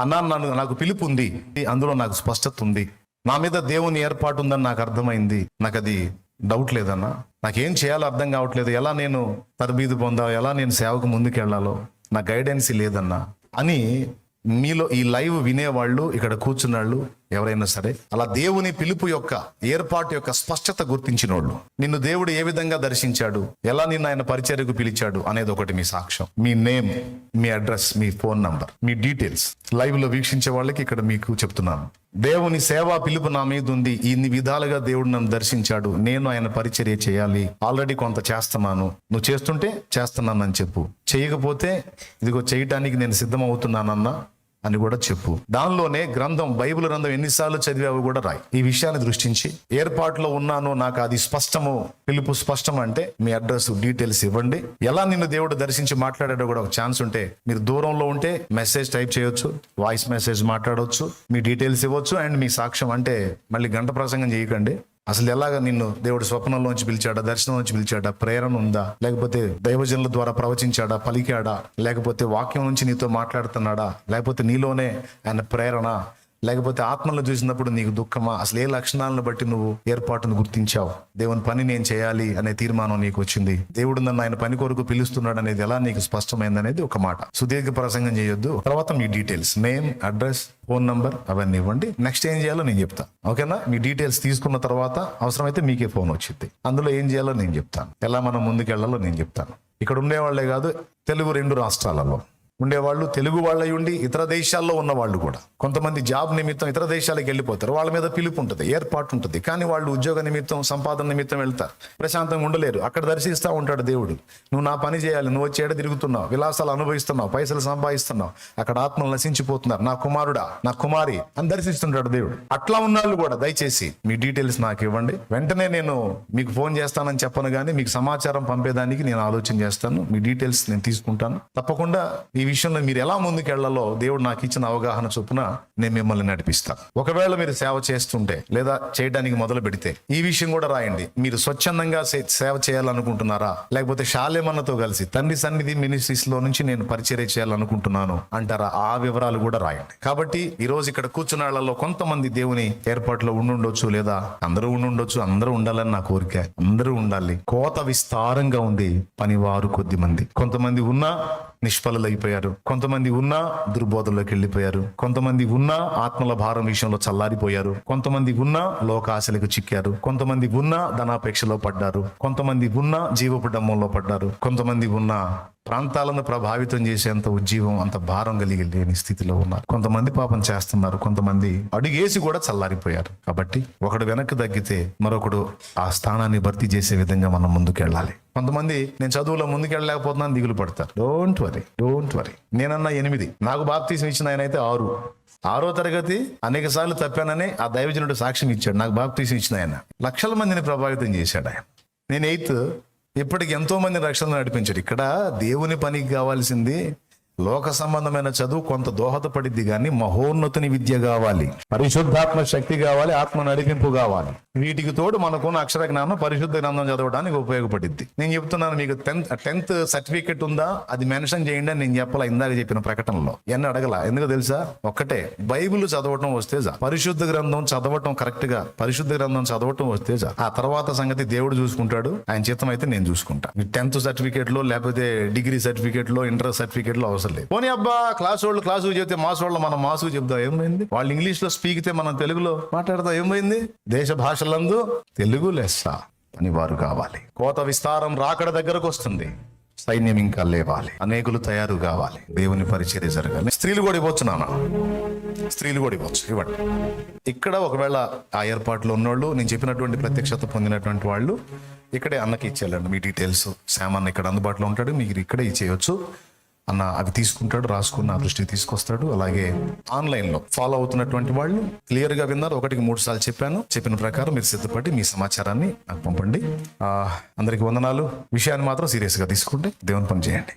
అన్నా నాకు పిలుపు ఉంది, అందులో నాకు స్పష్టత ఉంది, నా మీద దేవుని ఏర్పాటు ఉందని నాకు అర్థమైంది, నాకు అది డౌట్ లేదన్నా, నాకేం చేయాలో అర్థం కావట్లేదు, ఎలా నేను తరబీదు పొందాలో, ఎలా నేను సేవకు ముందుకెళ్లాలో నా గైడెన్స్ లేదన్నా అని మీలో ఈ లైవ్ వినేవాళ్ళు, ఇక్కడ కూర్చున్నాళ్ళు ఎవరైనా సరే అలా దేవుని పిలుపు యొక్క ఏర్పాటు యొక్క స్పష్టత గుర్తించిన వాళ్ళు, నిన్ను దేవుడు ఏ విధంగా దర్శించాడు, ఎలా నిన్ను ఆయన పరిచర్యకు పిలిచాడు అనేది ఒకటి మీ సాక్ష్యం, మీ నేమ్, మీ అడ్రస్, మీ ఫోన్ నంబర్, మీ డీటెయిల్స్ లైవ్ లో వీక్షించే వాళ్ళకి ఇక్కడ మీకు చెప్తున్నాను. దేవుని సేవా పిలుపు నా మీద ఉంది, ఇన్ని విధాలుగా దేవుడు నన్ను దర్శించాడు, నేను ఆయన పరిచర్య చేయాలి, ఆల్రెడీ కొంత చేస్తున్నాను, నువ్వు చేస్తుంటే చేస్తున్నానని చెప్పు, చేయకపోతే ఇదిగో చేయటానికి నేను సిద్ధమవుతున్నానన్నా అని కూడా చెప్పు. దానిలోనే గ్రంథం, బైబిల్ గ్రంథం ఎన్నిసార్లు చదివావు కూడా రాయి. ఈ విషయాన్ని దృష్టించి ఏర్పాటులో ఉన్నాను, నాకు అది స్పష్టము, పిలుపు స్పష్టం అంటే మీ అడ్రస్, డీటెయిల్స్ ఇవ్వండి. ఎలా నిన్ను దేవుడు దర్శించి మాట్లాడాడో కూడా ఒక ఛాన్స్ ఉంటే, మీరు దూరంలో ఉంటే మెసేజ్ టైప్ చేయొచ్చు, వాయిస్ మెసేజ్ మాట్లాడవచ్చు, మీ డీటెయిల్స్ ఇవ్వచ్చు, అండ్ మీ సాక్ష్యం. అంటే మళ్ళీ గంట ప్రసంగం చేయకండి, అసలు ఎలాగ నిన్ను దేవుడు స్వప్నంలోంచి పిలిచాడా, దర్శనంలోంచి పిలిచాడా, ప్రేరణ ఉందా, లేకపోతే దైవజనుల ద్వారా ప్రవచించాడా, పలికాడా, లేకపోతే వాక్యం నుంచి నీతో మాట్లాడుతున్నాడా, లేకపోతే నీలోనే ఆయన ప్రేరణ, లేకపోతే ఆత్మలను చూసినప్పుడు నీకు దుఃఖమా, అసలు ఏ లక్షణాలను బట్టి నువ్వు ఏర్పాటును గుర్తించావు, దేవుని పని నేను చేయాలి అనే తీర్మానం నీకు వచ్చింది, దేవుడు నన్ను ఆయన పని కొరకు పిలుస్తున్నాడు అనేది ఎలా నీకు స్పష్టమైంది అనేది ఒక మాట. సుదీర్ఘ ప్రసంగం చేయొద్దు. తర్వాత మీ details, name, address, phone number అవన్నీ ఇవ్వండి. నెక్స్ట్ ఏం చేయాలో నేను చెప్తా, ఓకేనా? మీ డీటెయిల్స్ తీసుకున్న తర్వాత అవసరమైతే మీకే ఫోన్ వచ్చింది, అందులో ఏం చేయాలో నేను చెప్తాను, ఎలా మనం ముందుకెళ్లాలో నేను చెప్తాను. ఇక్కడ ఉండేవాళ్లే కాదు, తెలుగు 2 రాష్ట్రాలలో ఉండేవాళ్ళు, తెలుగు వాళ్ళై ఉండి ఇతర దేశాల్లో ఉన్న వాళ్ళు కూడా, కొంతమంది జాబ్ నిమిత్తం ఇతర దేశాలకు వెళ్ళిపోతారు, వాళ్ళ మీద పిలుపు ఉంటుంది, ఏర్పాటు ఉంటుంది, కానీ వాళ్ళు ఉద్యోగ నిమిత్తం, సంపాదన నిమిత్తం వెళ్తారు, ప్రశాంతంగా ఉండలేరు. అక్కడ దర్శిస్తూ ఉంటాడు దేవుడు, నువ్వు నా పని చేయాలి, నువ్వు వచ్చి ఏడ తిరుగుతున్నావు, విలాసాలు అనుభవిస్తున్నావు, పైసలు సంపాదిస్తున్నావు, అక్కడ ఆత్మలు నశించిపోతున్నారు, నా కుమారుడా, నా కుమారి అని దర్శిస్తుంటాడు దేవుడు. అట్లా ఉన్నాళ్ళు కూడా దయచేసి మీ డీటెయిల్స్ నాకు ఇవ్వండి. వెంటనే నేను మీకు ఫోన్ చేస్తానని చెప్పను, కానీ మీకు సమాచారం పంపేదానికి నేను ఆలోచన చేస్తాను. మీ డీటెయిల్స్ నేను తీసుకుంటాను. తప్పకుండా ఈ విషయంలో మీరు ఎలా ముందుకెళ్లాలో దేవుడు నాకు ఇచ్చిన అవగాహన చొప్పున నేను మిమ్మల్ని నడిపిస్తాను. ఒకవేళ మీరు సేవ చేస్తుంటే లేదా చేయడానికి మొదలు పెడితే ఈ విషయం కూడా రాయండి. మీరు స్వచ్ఛందంగా సేవ చేయాలనుకుంటున్నారా, లేకపోతే షాలేమన్నతో కలిసి తండ్రి సన్నిధి మినిస్ట్రీస్ లో నుంచి నేను పరిచర్య చేయాలనుకుంటున్నాను అంటారా, ఆ వివరాలు కూడా రాయండి. కాబట్టి ఈ రోజు ఇక్కడ కూర్చున్న వాళ్ళలో కొంతమంది దేవుని ఏర్పాట్లో ఉండుండొచ్చు, లేదా అందరూ ఉండుండొచ్చు. అందరూ ఉండాలని నా కోరిక, అందరూ ఉండాలి. కోత విస్తారంగా ఉంది, పనివారు కొద్ది మంది. కొంతమంది ఉన్నా నిష్ఫలులైపోయారు, కొంతమంది ఉన్నా దుర్బోధంలోకి వెళ్ళిపోయారు, కొంతమంది ఉన్నా ఆత్మల భారం విషయంలో చల్లారిపోయారు, కొంతమంది ఉన్నా లోకాశలకు చిక్కారు, కొంతమంది ఉన్నా ధనాపేక్షలో పడ్డారు, కొంతమంది ఉన్నా జీవపు డమ్మంలో పడ్డారు, కొంతమంది ఉన్నా ప్రాంతాలను ప్రభావితం చేసేంత ఉజ్జీవం, అంత భారం కలిగి లేని స్థితిలో ఉన్నారు. కొంతమంది పాపం చేస్తున్నారు, కొంతమంది అడుగేసి కూడా చల్లారిపోయారు. కాబట్టి ఒకడు వెనక్కి తగ్గితే మరొకడు ఆ స్థానాన్ని భర్తీ చేసే విధంగా మనం ముందుకెళ్ళాలి. కొంతమంది నేను చదువులో ముందుకెళ్ళలేకపోతున్నాను దిగులు పడతారు. Don't worry. నేనన్నా 8, నాకు బాప్తీసం ఇచ్చిన ఆయన అయితే 6వ తరగతి అనేక సార్లు తప్పానని ఆ దైవజనుడు సాక్ష్యం ఇచ్చాడు. నాకు బాప్తీసం ఇచ్చిన ఆయన లక్షల మందిని ప్రభావితం చేశాడు ఆయన. నేను 8, ఇప్పటికి ఎంతో మంది రక్షణ నడిపించాడు. ఇక్కడ దేవుని పనికి కావాల్సింది లోక సంబంధమైన చదువు కొంత దోహదపడిద్ది, కానీ మహోన్నతుని విద్య కావాలి, పరిశుద్ధాత్మ శక్తి కావాలి, ఆత్మ నడిపింపు కావాలి. వీటికి తోడు మనకున్న అక్షర జ్ఞానం పరిశుద్ధ గ్రంథం చదవడానికి ఉపయోగపడిద్ది. నేను చెప్తున్నాను, మీకు 10th సర్టిఫికెట్ ఉందా అది మెన్షన్ చేయండి అని నేను చెప్పాలా ఇందాక చెప్పిన ప్రకటనలో. ఎన్ని అడగల, ఎందుకు తెలుసా? ఒక్కటే, బైబిల్ చదవటం వస్తే జా, పరిశుద్ధ గ్రంథం చదవటం కరెక్ట్ గా పరిశుద్ధ గ్రంథం చదవటం వస్తే జా, ఆ తర్వాత సంగతి దేవుడు చూసుకుంటాడు. ఆయన చిత్తం అయితే నేను చూసుకుంటా. 10th సర్టిఫికేట్ లో, లేకపోతే డిగ్రీ సర్టిఫికేట్ లో, ఇంటర్ సర్టిఫికేట్ లో అవసరం లేదు. పోనీ అబ్బా క్లాస్ వాళ్ళు క్లాసు చెప్తే మాస్ వాళ్ళు మనం మాసుకు చెప్దాం, ఏమైంది? వాళ్ళు ఇంగ్లీష్ లో స్పీకితే మనం తెలుగులో మాట్లాడదాం, ఏమైంది? దేశ భాషలందు తెలుగు లెస్స అని వారు కావాలి. కోత విస్తారం రాకడ దగ్గరకు వస్తుంది, సైన్యం ఇంకా లేవాలి, అనేకులు తయారు కావాలి, దేవుని పరిచర్య జరగాలి. స్త్రీలు కూడా ఇవ్వచ్చు నాన్న, స్త్రీలు కూడా ఇవ్వచ్చు, ఇవ్వండి. ఇక్కడ ఒకవేళ ఆ ఏర్పాట్లు ఉన్నోళ్ళు, నేను చెప్పినటువంటి ప్రత్యక్షత పొందినటువంటి వాళ్ళు ఇక్కడే అన్నకి ఇచ్చేయాలండి. మీ డీటెయిల్స్, శామన్న ఇక్కడ అందుబాటులో ఉంటాడు, మీరు ఇక్కడే ఇచ్చేయచ్చు. అన్న అవి తీసుకుంటాడు, రాసుకుని నా దృష్టికి తీసుకొస్తాడు. అలాగే ఆన్లైన్లో ఫాలో అవుతున్నటువంటి వాళ్ళు క్లియర్గా విన్నారు, 1కి 3 సార్లు చెప్పాను. చెప్పిన ప్రకారం మీరు సిద్ధపడి మీ సమాచారాన్ని నాకు పంపండి. అందరికి వందనాలు. విషయాన్ని మాత్రం సీరియస్గా తీసుకుంటే దేవుని పని చేయండి.